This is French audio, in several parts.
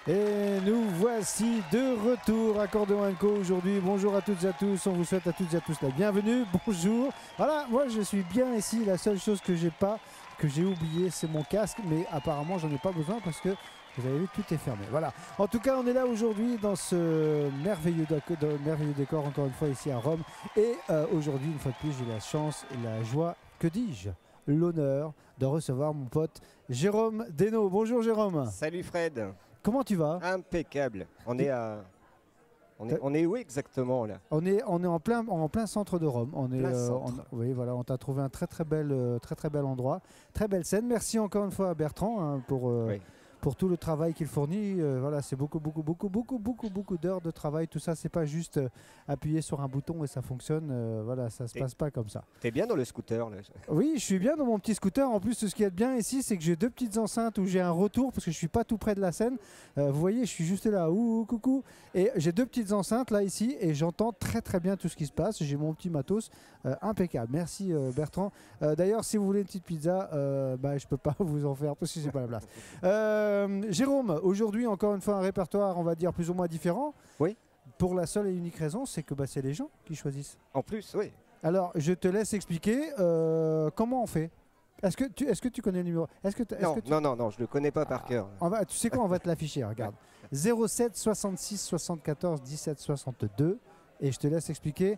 Et nous voici de retour à Accordéon & Co aujourd'hui. Bonjour à toutes et à tous, on vous souhaite à toutes et à tous la bienvenue. Bonjour. Voilà, moi je suis bien ici. La seule chose que j'ai oublié, c'est mon casque, mais apparemment j'en ai pas besoin parce que vous avez vu, tout est fermé. Voilà. En tout cas, on est là aujourd'hui dans ce merveilleux décor, encore une fois ici à Rome. Et aujourd'hui, une fois de plus, j'ai la chance, la joie, que dis-je, l'honneur de recevoir mon pote Jérôme Desno. Bonjour Jérôme. Salut Fred. Comment tu vas? Impeccable. On est où exactement là? On est en plein centre de Rome. Oui, voilà, on t'a trouvé un très bel endroit, très belle scène. Merci encore une fois à Bertrand pour tout le travail qu'il fournit. Voilà, c'est beaucoup d'heures de travail. Tout ça, c'est pas juste appuyer sur un bouton et ça fonctionne. Voilà, ça se passe pas comme ça. T'es bien dans le scooter là? Oui, je suis bien dans mon petit scooter. En plus, ce qui est bien ici, c'est que j'ai deux petites enceintes où j'ai un retour parce que je suis pas tout près de la scène. Vous voyez, je suis juste là. Ouh, coucou. Et j'ai deux petites enceintes là ici et j'entends très bien tout ce qui se passe. J'ai mon petit matos impeccable. Merci Bertrand. D'ailleurs, si vous voulez une petite pizza, je peux pas vous en faire parce que c'est pas la place. Jérôme, aujourd'hui encore une fois un répertoire on va dire plus ou moins différent. Oui. Pour la seule et unique raison, c'est que c'est les gens qui choisissent. En plus, oui. Alors je te laisse expliquer comment on fait. Est-ce que tu connais le numéro? Non, je le connais pas par cœur. Tu sais quoi, on va te l'afficher, regarde. 07 66 74 17 62 et je te laisse expliquer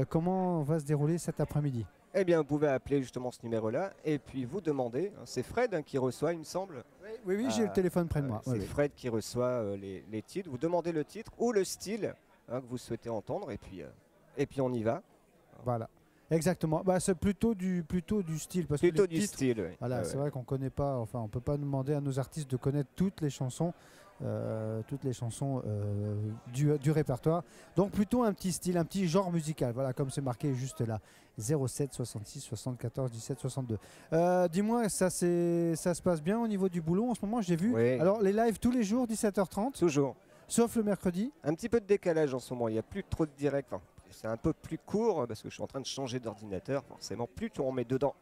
comment va se dérouler cet après-midi. Eh bien, vous pouvez appeler justement ce numéro-là et puis vous demander. C'est Fred qui reçoit, il me semble. Oui, j'ai le téléphone près de moi. C'est Fred qui reçoit les titres. Vous demandez le titre ou le style que vous souhaitez entendre et puis on y va. Voilà. Exactement. C'est plutôt du style. Parce plutôt que du style, oui. Voilà, c'est vrai qu'on connaît pas. Enfin, on peut pas demander à nos artistes de connaître toutes les chansons. Du répertoire. Donc plutôt un petit style, un petit genre musical. Voilà, comme c'est marqué juste là. 07 66 74 17 62. Dis-moi, ça se passe bien au niveau du boulot en ce moment, j'ai vu. Oui. Alors les lives tous les jours, 17h30. Toujours. Sauf le mercredi. Un petit peu de décalage en ce moment. Il n'y a plus trop de direct. Enfin, c'est un peu plus court parce que je suis en train de changer d'ordinateur. Forcément, plus on met dedans,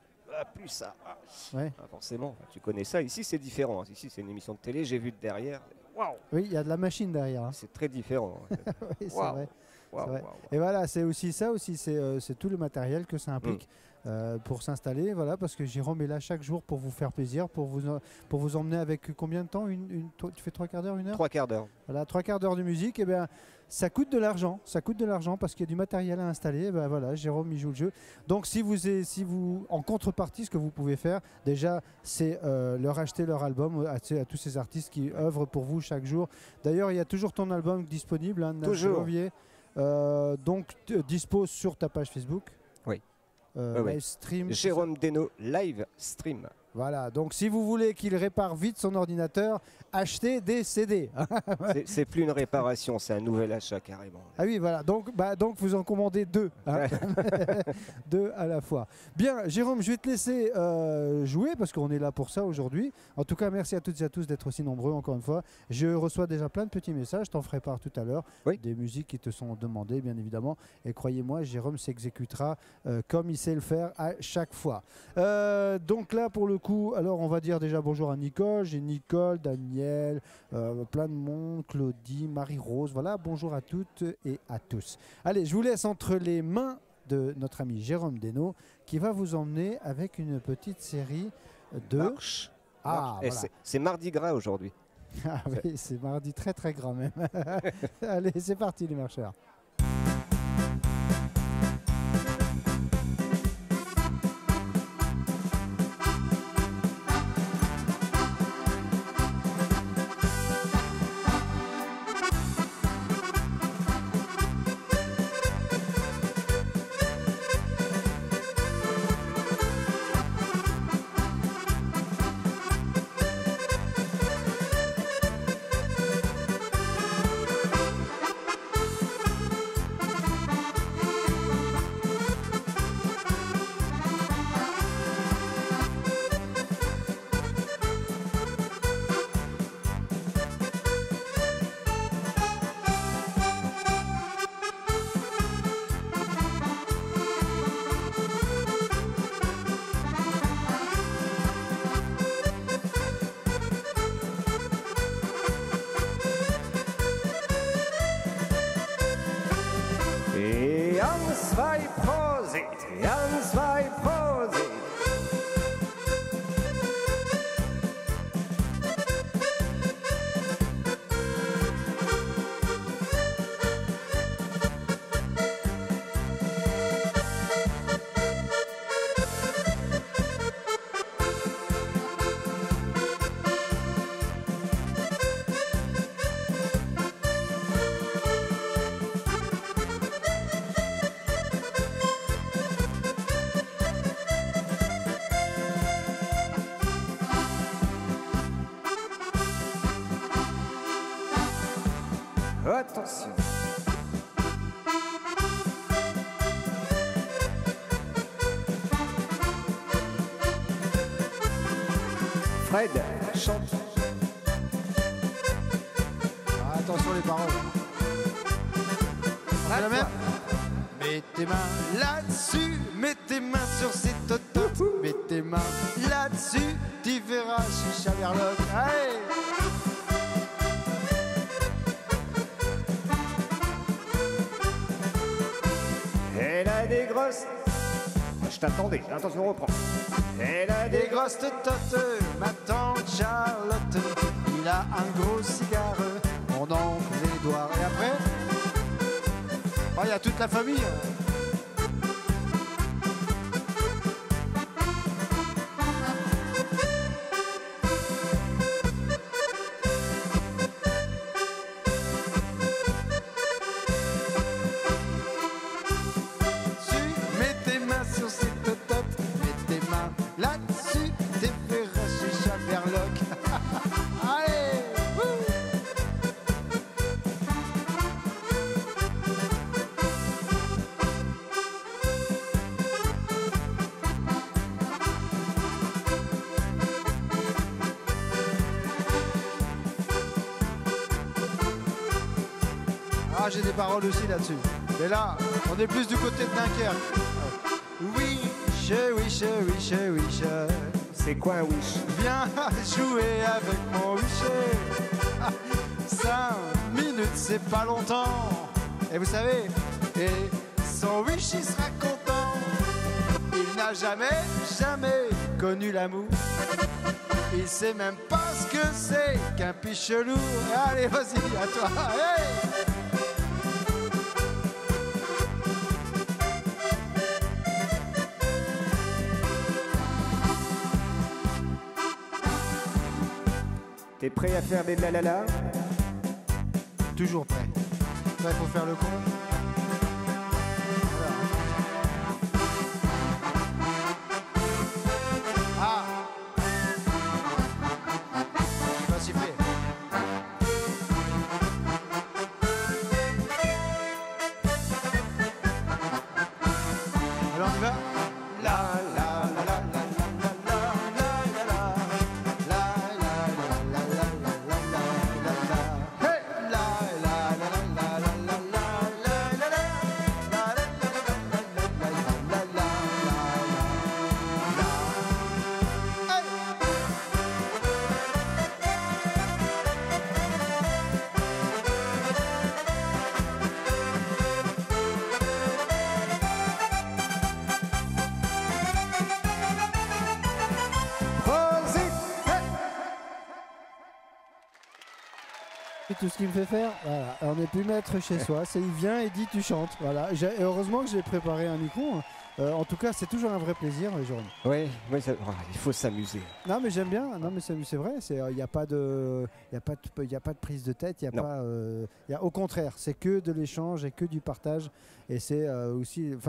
plus ça. Ouais. Forcément, tu connais ça. Ici, c'est différent. Ici, c'est une émission de télé. J'ai vu de derrière. Waouh. Oui, il y a de la machine derrière. Hein. C'est très différent. Oui, c'est vrai. Et voilà, c'est aussi ça c'est tout le matériel que ça implique pour s'installer. Voilà, parce que Jérôme est là chaque jour pour vous faire plaisir, pour vous emmener avec combien de temps tu fais 3 quarts d'heure, 1 heure? 3 quarts d'heure. Voilà, 3 quarts d'heure de musique. Et bien, ça coûte de l'argent. Ça coûte de l'argent parce qu'il y a du matériel à installer. Et ben voilà, Jérôme il joue le jeu. Donc si vous en contrepartie, ce que vous pouvez faire déjà, c'est leur acheter leur album à tous ces artistes qui œuvrent pour vous chaque jour. D'ailleurs, il y a toujours ton album disponible, hein, toujours. Donc dispose sur ta page Facebook. Oui. Live stream. Jérôme Desno live stream. Voilà, donc si vous voulez qu'il répare vite son ordinateur, achetez des CD. C'est plus une réparation, c'est un nouvel achat carrément. Ah oui, voilà, donc vous en commandez 2. Hein. 2 à la fois. Bien, Jérôme, je vais te laisser jouer parce qu'on est là pour ça aujourd'hui. En tout cas, merci à toutes et à tous d'être aussi nombreux encore une fois. Je reçois déjà plein de petits messages, je t'en ferai part tout à l'heure. Oui. Des musiques qui te sont demandées, bien évidemment. Et croyez-moi, Jérôme s'exécutera comme il sait le faire à chaque fois. Donc là, pour le coup, alors on va dire déjà bonjour à Nicole. J'ai Nicole, Daniel, plein de monde, Claudie, Marie-Rose. Voilà, bonjour à toutes et à tous. Allez, je vous laisse entre les mains de notre ami Jérôme Desno qui va vous emmener avec une petite série de... Marche. Ah, voilà. C'est mardi gras aujourd'hui. Ah oui, c'est mardi très gras même. Allez, c'est parti les marcheurs. Attention. Fred, chante. Ah, attention les paroles. C'est la même. Mets tes mains là-dessus, mets tes mains sur ces tototes, mets tes mains là-dessus, tu verras chicha Verloc. Allez! Elle a des grosses. Je t'attendais, attention, on reprend. Elle a Des grosses tototes, ma tante Charlotte, il a un gros cigare, mon oncle Édouard. Et après, oh, il y a toute la famille. Là-dessus, t'es verras chicha Verloc. Allez, ah, j'ai des paroles aussi là-dessus. Mais là, on est plus du côté de Dunkerque. Oui, wish. C'est quoi un wish? Viens jouer avec mon wish. 5 minutes, c'est pas longtemps. Et vous savez, et son wish, il sera content. Il n'a jamais connu l'amour. Il sait même pas ce que c'est qu'un pichelou. Allez, vas-y, à toi. Hey! T'es prêt à faire des lalala? Toujours prêt. Là, il faut faire le con. Voilà. Ah! Je suis pas sifflé. Alors on y va? Tout ce qu'il me fait faire, voilà. On n'est plus maître chez soi. C'est il vient et dit tu chantes. Voilà. Et heureusement que j'ai préparé un micro. En tout cas, c'est toujours un vrai plaisir, Jérôme. Oui, il faut s'amuser. Non, mais j'aime bien. Non, mais c'est vrai. Il n'y a pas de prise de tête. Au contraire, c'est que de l'échange et que du partage. Et c'est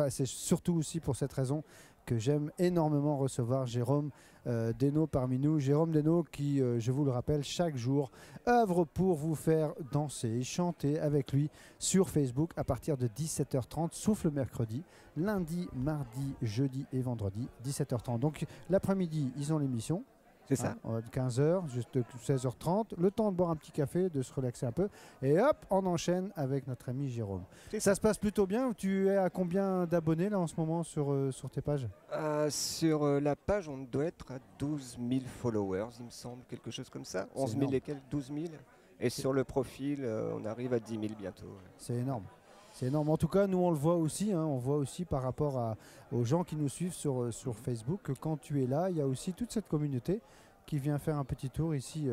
c'est surtout aussi pour cette raison que j'aime énormément recevoir Jérôme Desnaux parmi nous. Jérôme Desnaux qui, je vous le rappelle, chaque jour œuvre pour vous faire danser et chanter avec lui sur Facebook à partir de 17h30, sauf le mercredi, lundi, mardi, jeudi et vendredi, 17h30. Donc l'après-midi, ils ont l'émission. C'est ça. 15h, juste 16h30, le temps de boire un petit café, de se relaxer un peu. Et hop, on enchaîne avec notre ami Jérôme. Ça se passe plutôt bien. Tu es à combien d'abonnés là en ce moment sur tes pages? Sur la page, on doit être à 12 000 followers, il me semble, quelque chose comme ça. 11 000 et quelques, 12 000. Et sur le profil, on arrive à 10 000 bientôt. C'est énorme. C'est énorme. En tout cas, nous, on le voit aussi. On voit aussi par rapport aux gens qui nous suivent sur Facebook que quand tu es là, il y a aussi toute cette communauté qui vient faire un petit tour ici,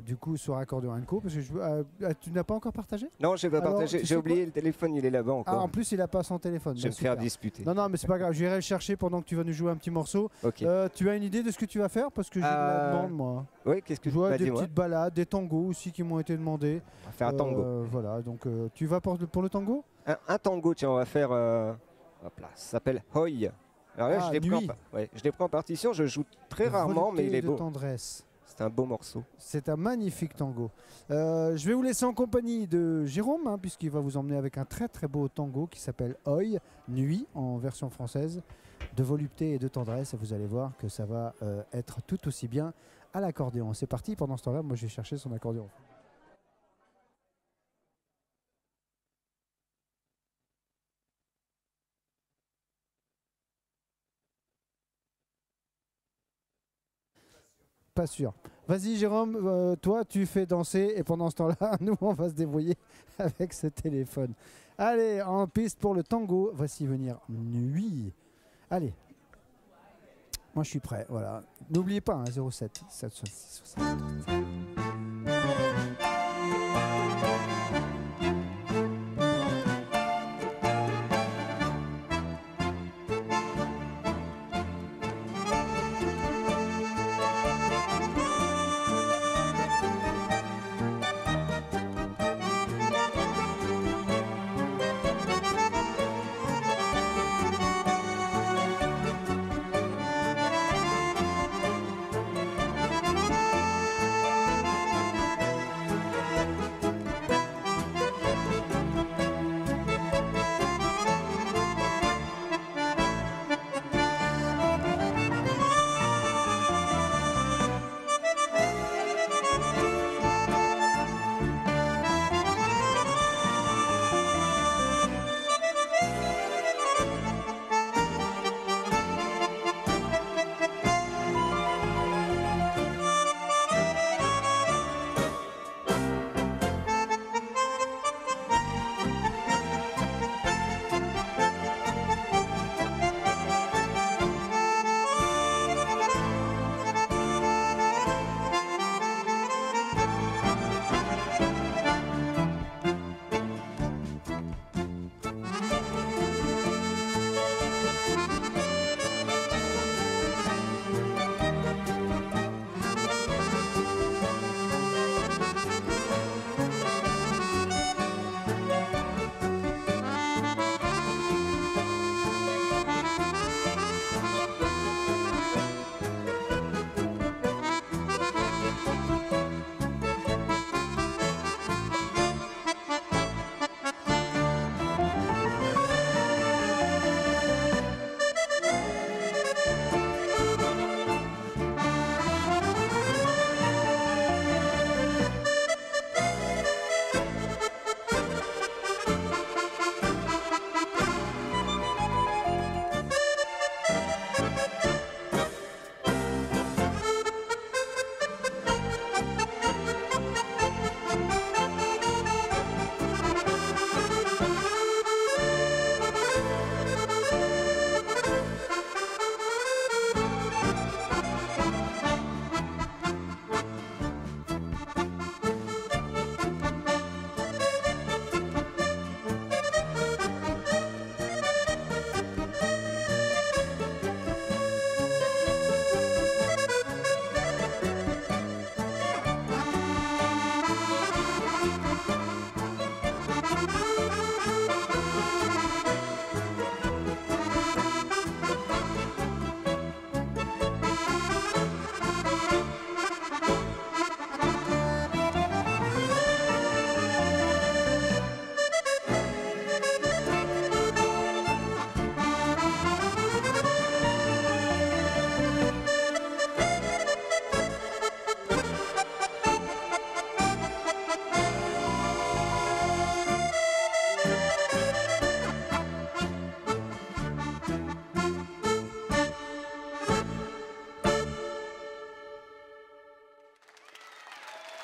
du coup, sur Accordéon & Co. Parce que tu n'as pas encore partagé? Non, je n'ai pas partagé. J'ai oublié le téléphone, il est là-bas encore. Ah, en plus, il n'a pas son téléphone. Je vais me faire disputer. Non, mais c'est pas grave. J'irai le chercher pendant que tu vas nous jouer un petit morceau. Okay. Tu as une idée de ce que tu vas faire? Parce que je la demande, moi. Oui, qu'est-ce que tu m'as dit? Des petites balades, des tangos aussi qui m'ont été demandés. On va faire un tango. Voilà, donc tu vas pour le tango? Un tango, tiens, on va faire. Hop là, ça s'appelle Hoy. Alors là, je l'ai pris en partition, je joue très rarement, mais il est beau. Tendresse. C'est un beau morceau. C'est un magnifique tango. Je vais vous laisser en compagnie de Jérôme, hein, puisqu'il va vous emmener avec un très très beau tango qui s'appelle Oi, Nuit, en version française, de volupté et de tendresse. Et vous allez voir que ça va être tout aussi bien à l'accordéon. C'est parti, pendant ce temps-là, moi je vais chercher son accordéon. Pas sûr. Vas-y Jérôme, toi tu fais danser et pendant ce temps-là, nous on va se débrouiller avec ce téléphone. Allez, en piste pour le tango, voici venir Nuit. Allez, moi je suis prêt, voilà. N'oubliez pas, hein, 07 766 60.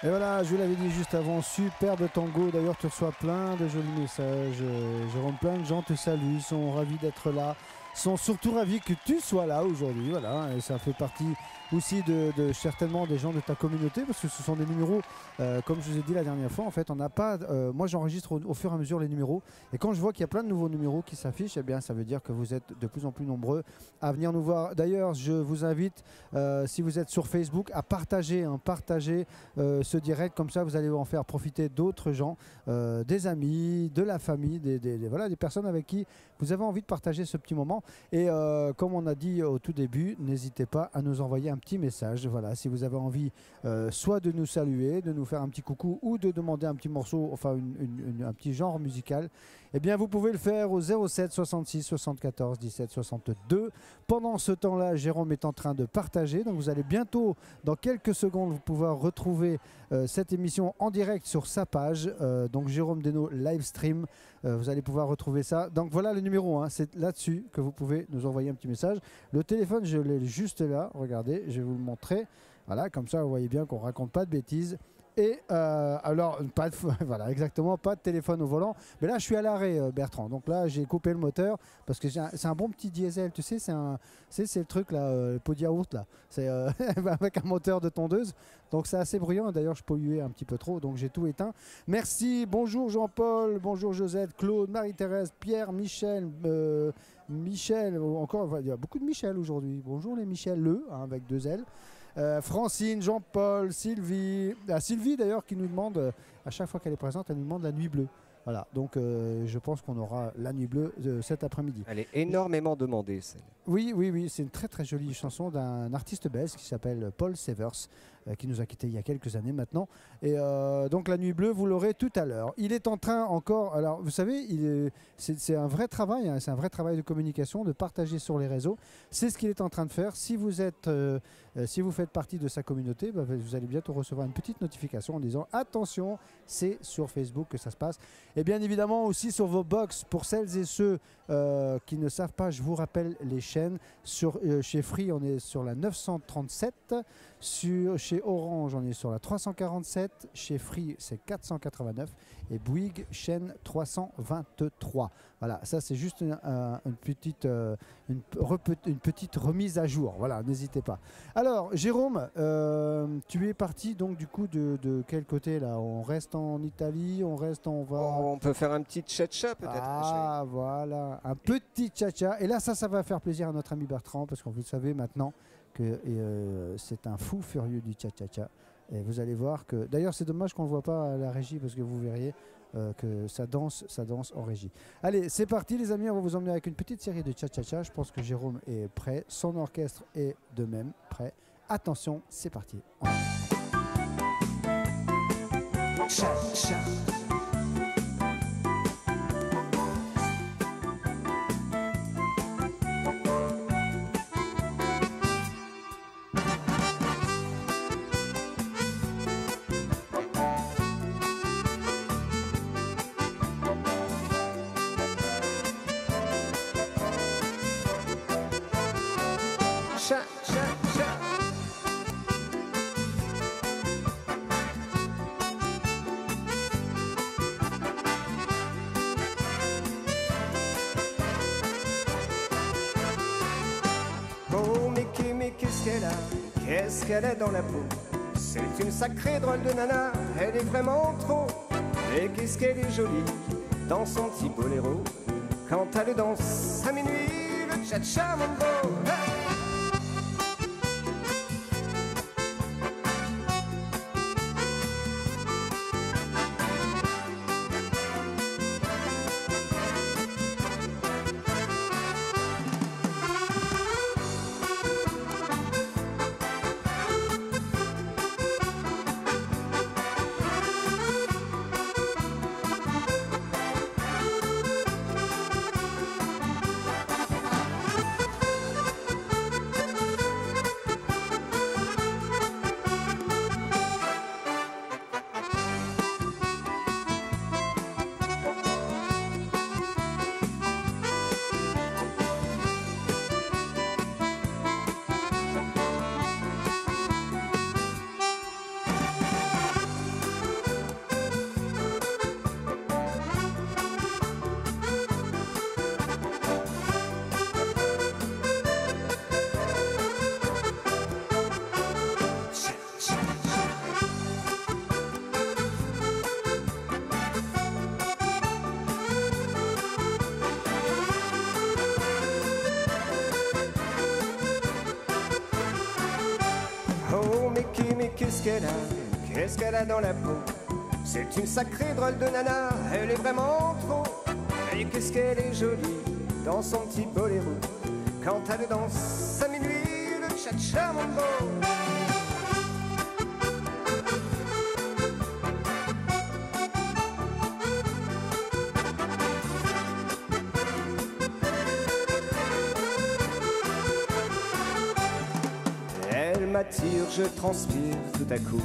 Et voilà, je vous l'avais dit juste avant, superbe tango. D'ailleurs, tu reçois plein de jolis messages. Jérôme, plein de gens te saluent, sont ravis d'être là, sont surtout ravis que tu sois là aujourd'hui. Voilà, et ça fait partie aussi de certainement des gens de ta communauté, parce que ce sont des numéros, comme je vous ai dit la dernière fois, en fait, on n'a pas. Moi, j'enregistre au fur et à mesure les numéros, et quand je vois qu'il y a plein de nouveaux numéros qui s'affichent, eh bien, ça veut dire que vous êtes de plus en plus nombreux à venir nous voir. D'ailleurs, je vous invite, si vous êtes sur Facebook, à partager ce direct, comme ça, vous allez en faire profiter d'autres gens, des amis, de la famille, voilà, des personnes avec qui vous avez envie de partager ce petit moment. Et comme on a dit au tout début, n'hésitez pas à nous envoyer un un petit message. Voilà, si vous avez envie soit de nous saluer, de nous faire un petit coucou ou de demander un petit morceau, enfin un petit genre musical, eh bien vous pouvez le faire au 07 66 74 17 62. Pendant ce temps-là, Jérôme est en train de partager. Donc vous allez bientôt, dans quelques secondes, vous pouvoir retrouver cette émission en direct sur sa page. Donc Jérôme Deno live stream. Vous allez pouvoir retrouver ça. Donc voilà le numéro 1. C'est là-dessus que vous pouvez nous envoyer un petit message. Le téléphone, je l'ai juste là. Regardez, je vais vous le montrer. Voilà, comme ça, vous voyez bien qu'on ne raconte pas de bêtises. Et alors, voilà, exactement, pas de téléphone au volant. Mais là, je suis à l'arrêt, Bertrand. Donc là, j'ai coupé le moteur parce que c'est un bon petit diesel. Tu sais, c'est le truc là, le pot de yaourt là. C'est avec un moteur de tondeuse. Donc c'est assez bruyant. D'ailleurs, je polluais un petit peu trop. Donc j'ai tout éteint. Merci. Bonjour Jean-Paul. Bonjour Josette, Claude, Marie-Thérèse, Pierre, Michel. Michel, encore, il y a beaucoup de Michel aujourd'hui. Bonjour les Michel, avec 2 L. Francine, Jean-Paul, Sylvie. Sylvie d'ailleurs qui nous demande, à chaque fois qu'elle est présente, elle nous demande la nuit bleue. Voilà, donc je pense qu'on aura la nuit bleue cet après-midi. Elle est énormément demandée, celle. Oui, c'est une très très jolie chanson d'un artiste belge qui s'appelle Paul Severs, qui nous a quittés il y a quelques années maintenant. Et donc la nuit bleue, vous l'aurez tout à l'heure. Il est en train encore, alors vous savez, c'est un vrai travail, hein, c'est un vrai travail de communication, de partager sur les réseaux. C'est ce qu'il est en train de faire. Si vous faites partie de sa communauté, vous allez bientôt recevoir une petite notification en disant attention, c'est sur Facebook que ça se passe. Et bien évidemment aussi sur vos box, pour celles et ceux qui ne savent pas, je vous rappelle les chaînes. Chez Free, on est sur la 937. Chez Orange, on est sur la 347. Chez Free, c'est 489. Et Bouygues, chaîne 323. Voilà, ça c'est juste une petite remise à jour. Voilà, n'hésitez pas. Alors, Jérôme, tu es parti donc du coup de quel côté là? On reste en Italie, on va... On peut faire un petit tcha-tcha peut-être. Ah, voilà, un petit tcha-tcha. Et là, ça va faire plaisir à notre ami Bertrand, parce que vous savez maintenant que c'est un fou furieux du tcha-tcha-tcha. Et vous allez voir que... D'ailleurs, c'est dommage qu'on ne le voit pas à la régie, parce que vous verriez que ça danse en régie. Allez, c'est parti les amis, on va vous emmener avec une petite série de tcha-tcha-tcha. Je pense que Jérôme est prêt, son orchestre est de même prêt. Attention, c'est parti. Tcha-tcha. Qu'est-ce qu'elle est dans la peau? C'est une sacrée drôle de nana, elle est vraiment trop. Et qu'est-ce qu'elle est jolie dans son petit boléro. Quand elle danse à minuit, le cha-cha mambo. Qu'est-ce qu'elle a dans la peau? C'est une sacrée drôle de nana, elle est vraiment trop. Et qu'est-ce qu'elle est jolie dans son petit boléro. Quand elle danse à minuit, le cha cha mambo. Elle m'attire, je transpire tout à coup.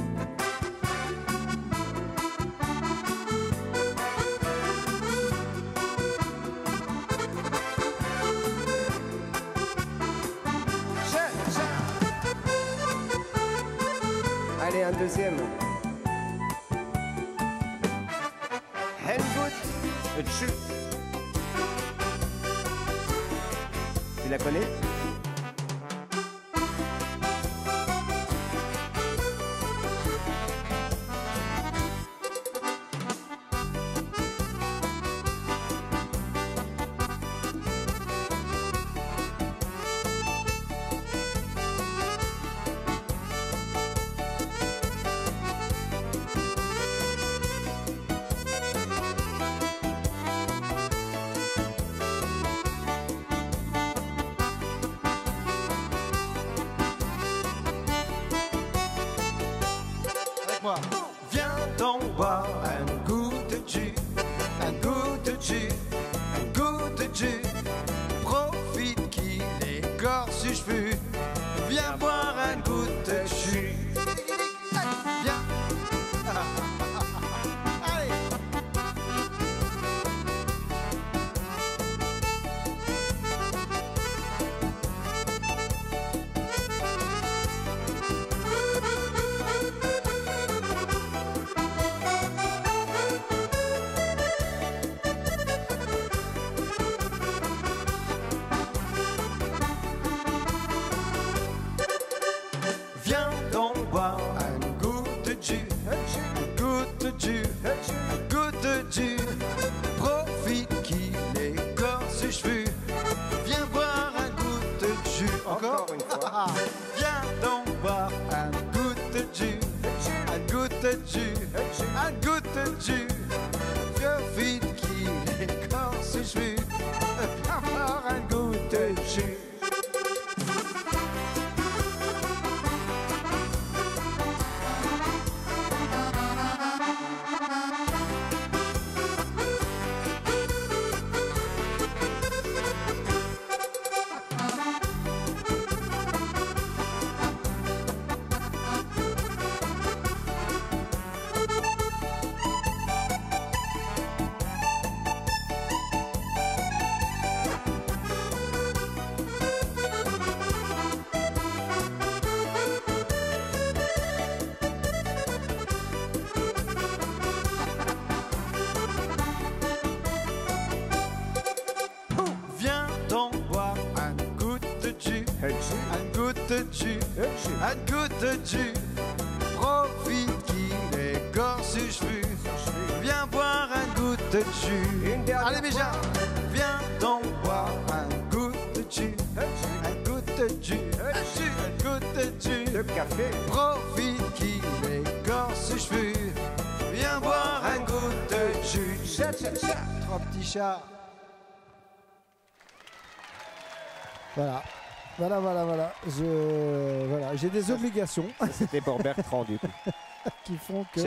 Allez, un deuxième. Helmut Chu. Tu la connais? Viens donc boire un coup de jus, un coup de jus, un coup de jus. Profite qu'il écorce ses cheveux. Viens boire un coup de jus. Viens. Allez. Viens donc boire un coup de jus, un coup de jus, un coup de jus. Profite qu'il écorce ses cheveux. Viens boire un coup de jus. Encore une fois. Viens donc boire un coup de jus, un coup de jus, un coup de jus. Profite qu'il écorce ses cheveux. Viens boire un coup de jus. Viens donc boire un coup de jus, un coup de jus, un coup de jus. Profite qu'il écorce ses cheveux. Viens boire un coup de jus. Une dernière Allez Béja, viens donc boire un coup de jus, un coup de jus, un coup de jus. Le café. Profite qu'il écorce ses cheveux. Viens boire un coup de jus. Cha, cha, cha. Trois petits chats. Voilà. Voilà. J'ai des obligations C'était pour Bertrand du coup. qui font que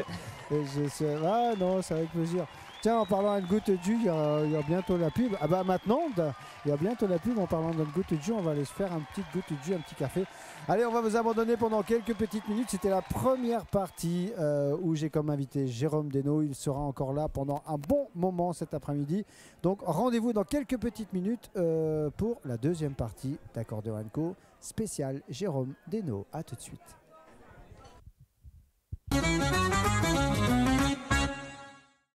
ah non, c'est avec plaisir. Tiens, en parlant d'une goutte de jus, il y a bientôt la pub. Ah bah maintenant, il y a bientôt la pub. En parlant d'une goutte de jus, on va aller se faire une petite goutte de jus, un petit café. Allez, on va vous abandonner pendant quelques petites minutes. C'était la première partie où j'ai comme invité Jérôme Desnos. Il sera encore là pendant un bon moment cet après-midi. Donc rendez-vous dans quelques petites minutes pour la deuxième partie d'Accordéon & Co spécial Jérôme Desnos. A tout de suite.